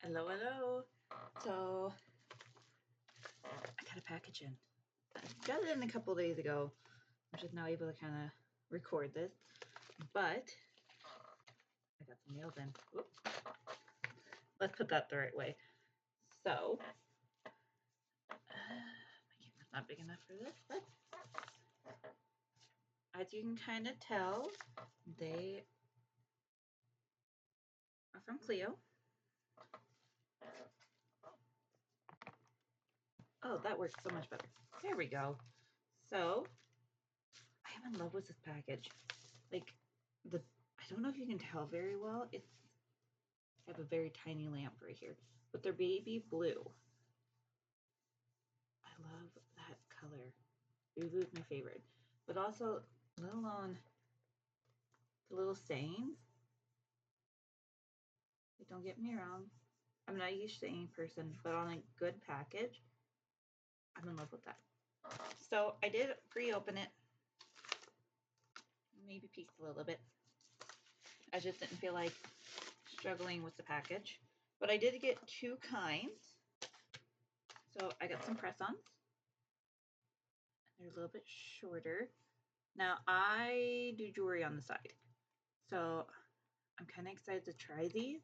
Hello, hello. So I got a package in. I got it in a couple days ago. I'm just now able to kind of record this, but I got some nails in. Oops. Let's put that the right way. So my camera's not big enough for this, but as you can kind of tell, they are from Kleo. Oh, that works so much better. There we go. So I am in love with this package. Like I don't know if you can tell very well. I have a very tiny lamp right here, but they're baby blue. I love that color. Baby blue is my favorite. But also, let alone the little sayings. Don't get me wrong. I'm not a huge saying person, but on a good package, I'm in love with that. So I did pre-open it. Maybe peeked a little bit. I just didn't feel like struggling with the package. But I did get two kinds. So I got some press-ons. They're a little bit shorter. Now I do jewelry on the side. So I'm kind of excited to try these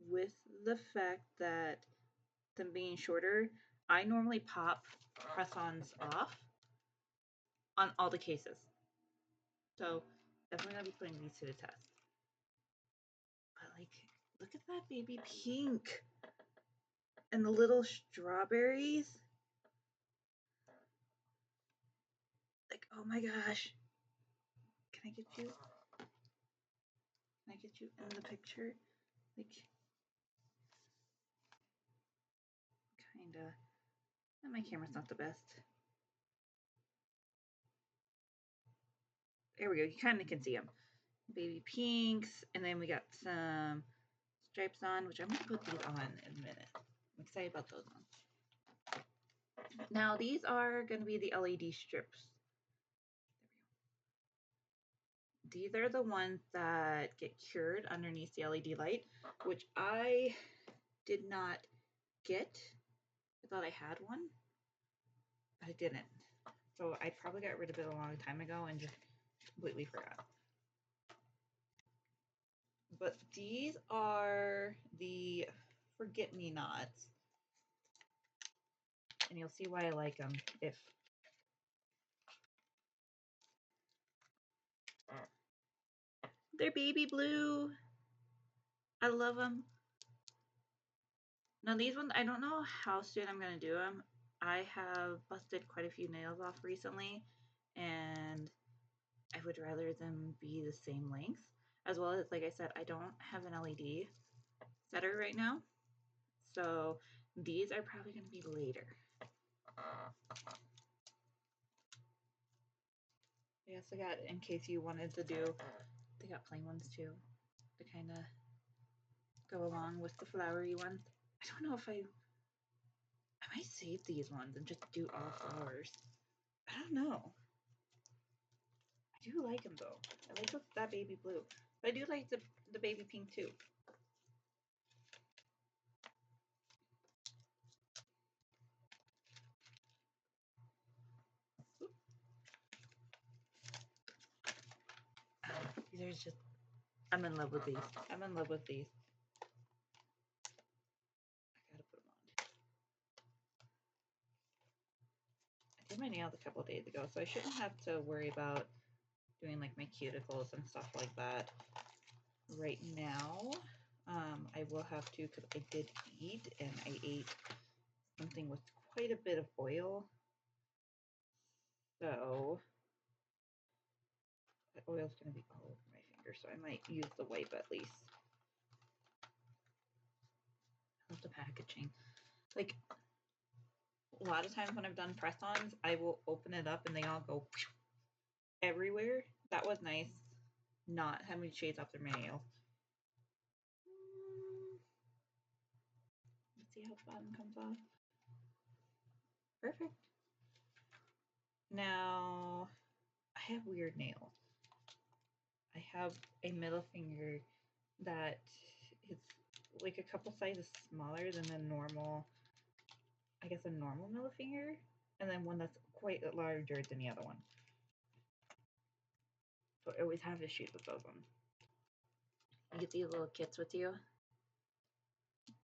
with the fact that them being shorter, I normally pop press-ons off on all the cases. So definitely gonna be putting these to the test. But like, look at that baby pink and the little strawberries. Like, oh my gosh. Can I get you? Can I get you in the picture? Like, kinda. And my camera's not the best. There we go. You kind of can see them. Baby pinks, and then we got some stripes on, which I'm gonna put these on in a minute. I'm excited about those ones. Now these are gonna be the LED strips. These are the ones that get cured underneath the LED light, which I did not get. I thought I had one, but I didn't. So I probably got rid of it a long time ago and just completely forgot. But these are the forget-me-nots. And you'll see why I like them if they're baby blue. I love them. Now these ones, I don't know how soon I'm going to do them. I have busted quite a few nails off recently, and I would rather them be the same length. As well as, like I said, I don't have an LED setter right now. So these are probably going to be later. I also got, in case you wanted to do, they got plain ones too, to kind of go along with the flowery ones. I don't know if I might save these ones and just do all flowers. I don't know. I do like them though. I like that baby blue. But I do like the baby pink too. These are just, I'm in love with these. I'm in love with these. I gotta put them on. I did my nails a couple days ago, so I shouldn't have to worry about doing like my cuticles and stuff like that right now. I will have to, because I did eat, and I ate something with quite a bit of oil. So the oil's going to be all over my finger, so I might use the wipe at least. I love the packaging. Like, a lot of times when I've done press-ons, I will open it up and they all go everywhere. That was nice, not having shades off their nails. Let's see how the bottom comes off. Perfect. Now, I have weird nails. I have a middle finger that is like a couple sizes smaller than a normal, I guess a normal middle finger, and then one that's quite larger than the other one. So I always have issues with those ones. You get these little kits with you.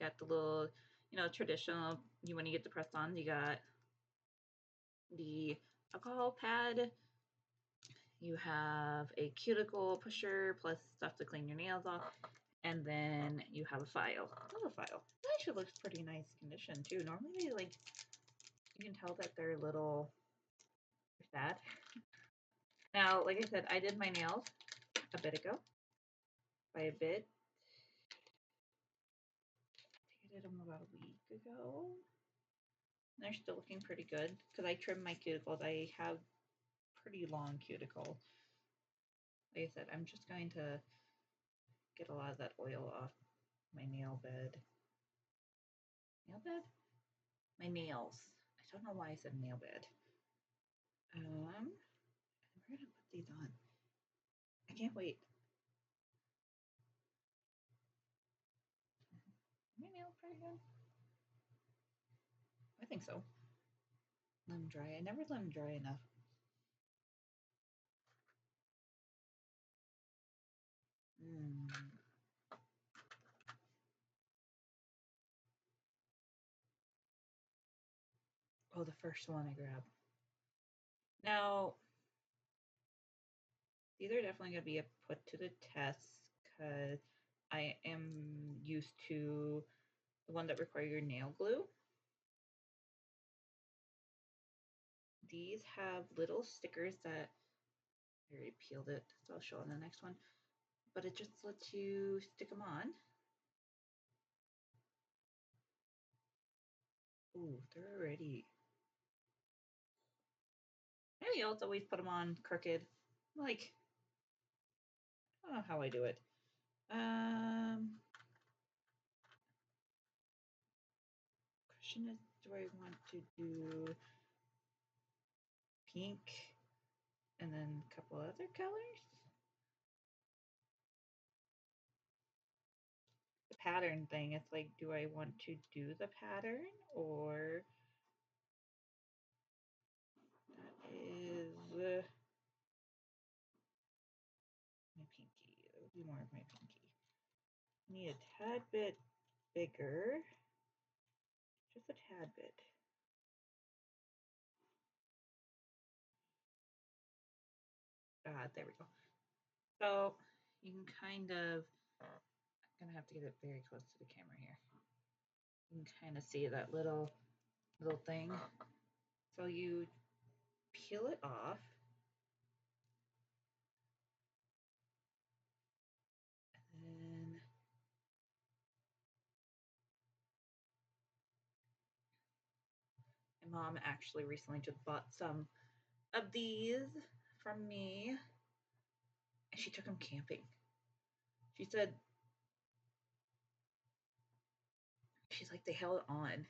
Got the little, traditional, when you get the press-ons, you got the alcohol pad, you have a cuticle pusher plus stuff to clean your nails off, and then you have a file. I love a file. It actually looks pretty nice condition too. Normally, like, you can tell that they're a little sad. Now, like I said, I did my nails a bit ago. By a bit, I did them about a week ago. They're still looking pretty good because I trimmed my cuticles. I have pretty long cuticles. Like I said, I'm just going to get a lot of that oil off my nail bed. Nail bed? My nails. I don't know why I said nail bed. We're gonna put these on. I can't wait. My nails pretty good. I think so. Let them dry. I never let them dry enough. Oh, the first one I grabbed. Now, these are definitely going to be a put to the test because I am used to the one that require your nail glue. These have little stickers that I already peeled it, so I'll show on the next one. But it just lets you stick them on. Ooh, they're already. Maybe I'll always put them on crooked. Like, I don't know how I do it. Question is, do I want to do pink and then a couple other colors? The pattern thing, it's like, do I want to do the pattern or that is my pinky. That would be more of my pinky. Need a tad bit bigger, just a tad bit. There we go. So you can kind of, I'm gonna have to get it very close to the camera here. You can kind of see that little thing. So you peel it off. And then my mom actually recently just bought some of these from me. And she took them camping. She said, she's like, they held on.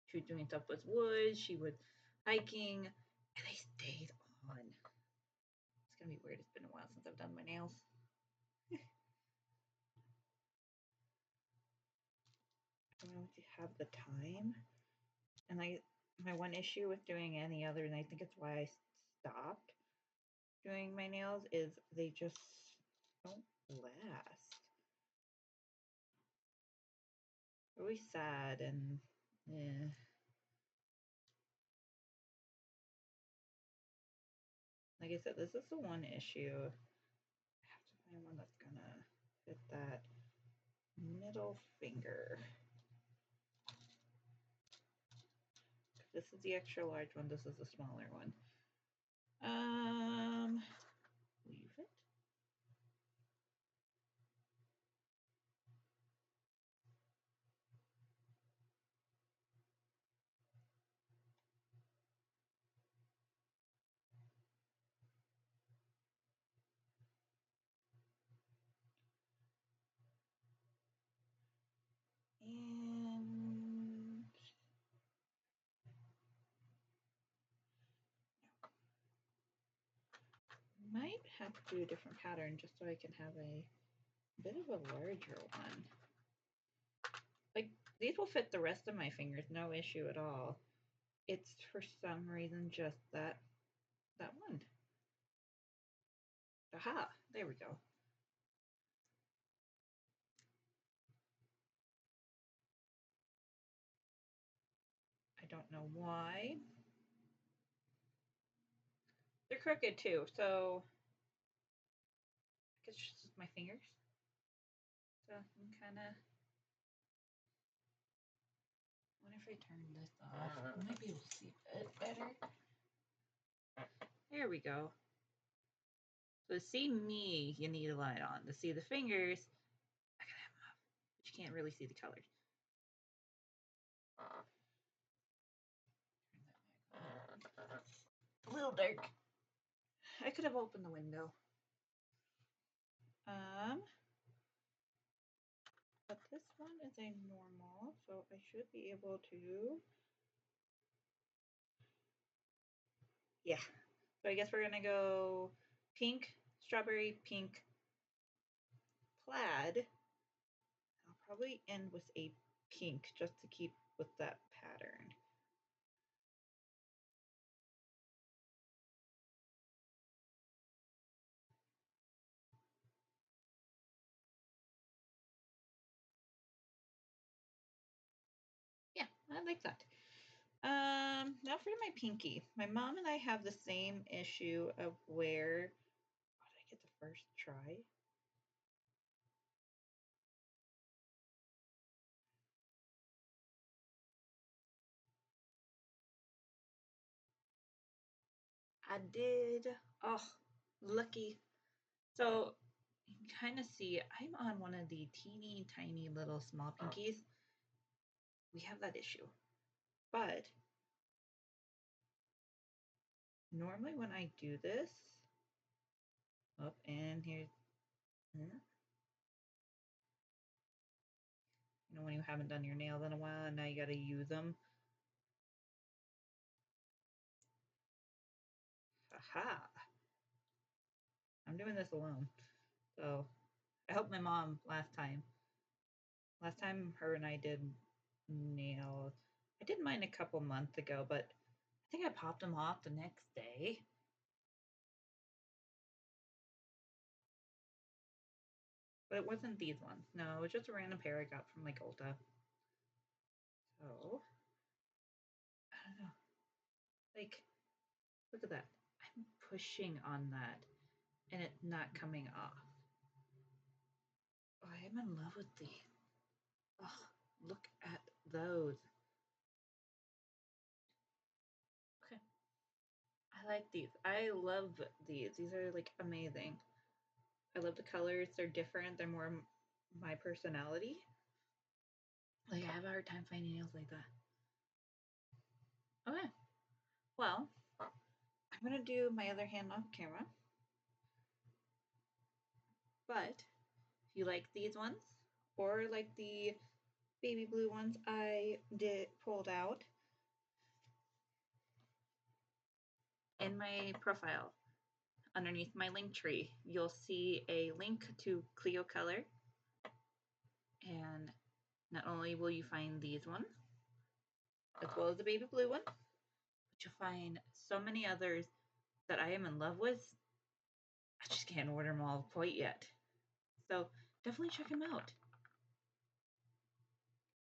She was doing stuff with wood, she was hiking, and they stayed on. It's gonna be weird. It's been a while since I've done my nails. I don't know if you have the time. And my one issue with doing any other, and I think it's why I stopped doing my nails, is they just don't last. Really sad and yeah. Like I said, this is the one issue. I have to find one that's gonna fit that middle finger. This is the extra large one. This is the smaller one. Leave it. And might have to do a different pattern just so I can have a bit of a larger one. These will fit the rest of my fingers, no issue at all. It's for some reason just that one. Aha, there we go. I don't know why. They're crooked too, so I guess it's just my fingers. So I'm kind of. What if I turn this off? Maybe you'll see it better. There we go. So to see me, you need a light on. To see the fingers, I gotta have them off. But you can't really see the colors. A little dark. I could have opened the window. But this one is a normal, so I should be able to. Yeah. So I guess we're gonna go pink, strawberry, pink, plaid. I'll probably end with a pink just to keep with that pattern. Yeah, I like that. Now for my pinky. My mom and I have the same issue of where. Oh, did I get the first try? I did. Oh, lucky. So you can kind of see I'm on one of the teeny tiny little small pinkies. We have that issue. But normally when I do this, up and here's, you know, when you haven't done your nails in a while and now you got to use them. Aha! I'm doing this alone. So I helped my mom last time. Last time her and I did nails, I did mine a couple months ago, but I think I popped them off the next day. But it wasn't these ones. No, it was just a random pair I got from like Ulta. So I don't know. Like, look at that. I'm pushing on that and it's not coming off. Oh, I'm in love with these. Oh, look at those. Okay. I like these. I love these. These are like amazing. I love the colors. They're different. They're more my personality. Like, I have a hard time finding nails like that. Okay. Well, I'm going to do my other hand off camera. But if you like these ones or like the baby blue ones I did pulled out in my profile underneath my link tree, you'll see a link to Kleo Kolor. And not only will you find these ones, as well as the baby blue one, but you'll find so many others that I am in love with. I just can't order them all quite yet. So definitely check them out.